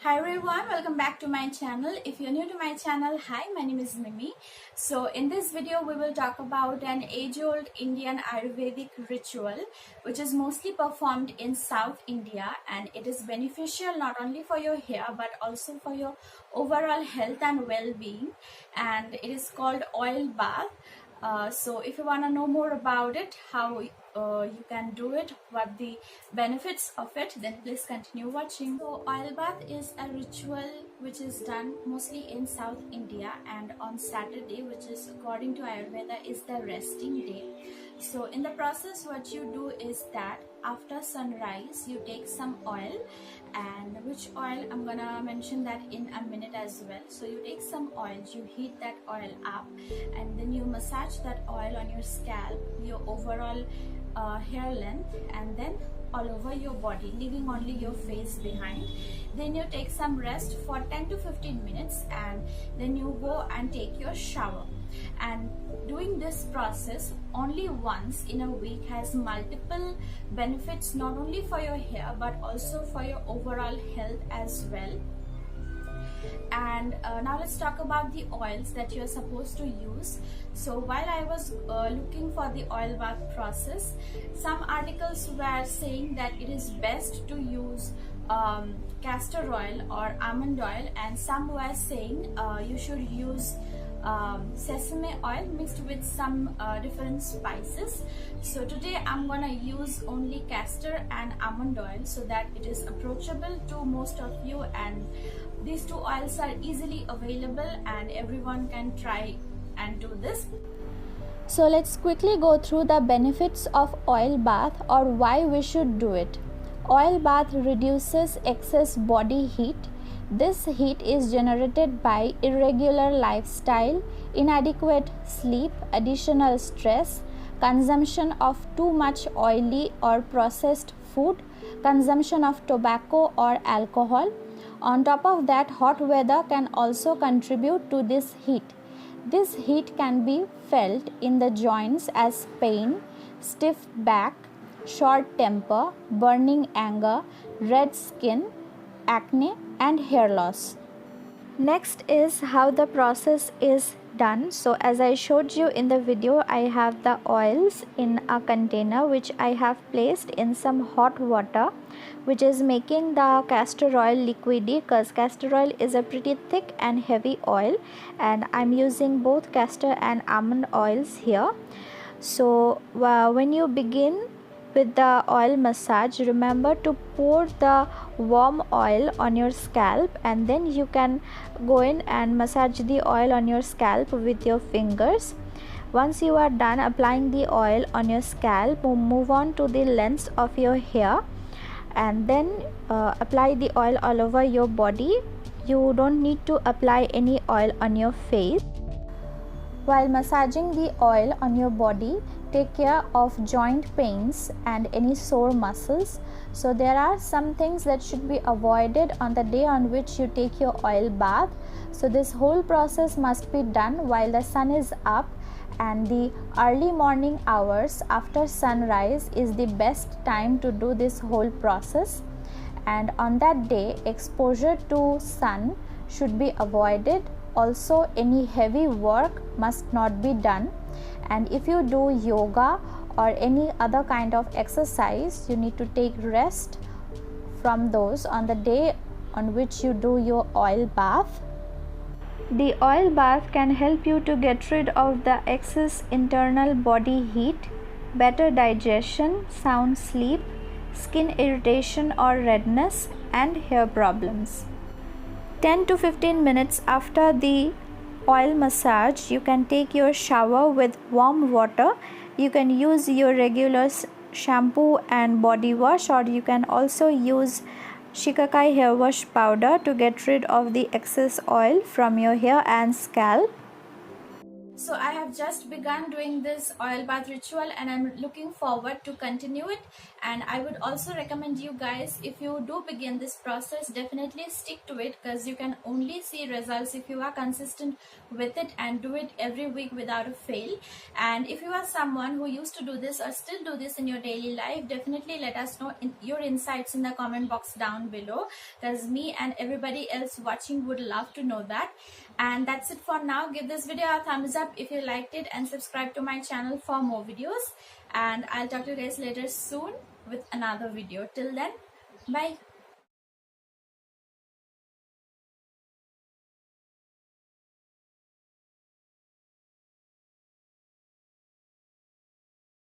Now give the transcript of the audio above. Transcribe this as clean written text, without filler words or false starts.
Hi everyone, welcome back to my channel. If you're new to my channel, hi, my name is Mimi. So in this video we will talk about an age-old Indian Ayurvedic ritual which is mostly performed in South India, and it is beneficial not only for your hair but also for your overall health and well-being, and it is called oil bath. So if you want to know more about it, how you can do it, what the benefits of it, then please continue watching. So oil bath is a ritual which is done mostly in South India, and on Saturday, which is according to Ayurveda is the resting day. So in the process what you do is that after sunrise you take some oil, and which oil I'm gonna mention that in a minute as well. So you take some oil, you heat that oil up, and then you massage that oil on your scalp, your overall hair length, and then all over your body, leaving only your face behind. Then you take some rest for 10 to 15 minutes, and then you go and take your shower. And doing this process only once in a week has multiple benefits, not only for your hair but also for your overall health as well. And now let's talk about the oils that you're supposed to use. So while I was looking for the oil bath process, some articles were saying that it is best to use castor oil or almond oil, and some were saying you should use sesame oil mixed with some different spices. So today I'm gonna use only castor and almond oil so that it is approachable to most of you, and these two oils are easily available and everyone can try and do this. So let's quickly go through the benefits of oil bath, or why we should do it. Oil bath reduces excess body heat. This heat is generated by irregular lifestyle, inadequate sleep, additional stress, consumption of too much oily or processed food, consumption of tobacco or alcohol. On top of that, hot weather can also contribute to this heat. This heat can be felt in the joints as pain, stiff back, short temper, burning anger, red skin, acne, and hair loss. Next is how the process is done. So as I showed you in the video, I have the oils in a container which I have placed in some hot water, which is making the castor oil liquidy, because castor oil is a pretty thick and heavy oil, and I'm using both castor and almond oils here. So when you begin with the oil massage, remember to pour the warm oil on your scalp, and then you can go in and massage the oil on your scalp with your fingers. Once you are done applying the oil on your scalp, move on to the length of your hair, and then apply the oil all over your body. You don't need to apply any oil on your face. While massaging the oil on your body, take care of joint pains and any sore muscles. So there are some things that should be avoided on the day on which you take your oil bath. So this whole process must be done while the sun is up, and the early morning hours after sunrise is the best time to do this whole process. And on that day, exposure to sun should be avoided. Also, any heavy work must not be done, and if you do yoga or any other kind of exercise, you need to take rest from those on the day on which you do your oil bath. The oil bath can help you to get rid of the excess internal body heat, better digestion, sound sleep, skin irritation or redness, and hair problems. 10 to 15 minutes after the oil massage, you can take your shower with warm water. You can use your regular shampoo and body wash, or you can also use shikakai hair wash powder to get rid of the excess oil from your hair and scalp. So I have just begun doing this oil bath ritual and I'm looking forward to continue it. And I would also recommend you guys, if you do begin this process, definitely stick to it, because you can only see results if you are consistent with it and do it every week without a fail. And if you are someone who used to do this or still do this in your daily life, definitely let us know your insights in the comment box down below, because me and everybody else watching would love to know that. And that's it for now. Give this video a thumbs up if you liked it and subscribe to my channel for more videos. And I'll talk to you guys later soon with another video. Till then, bye.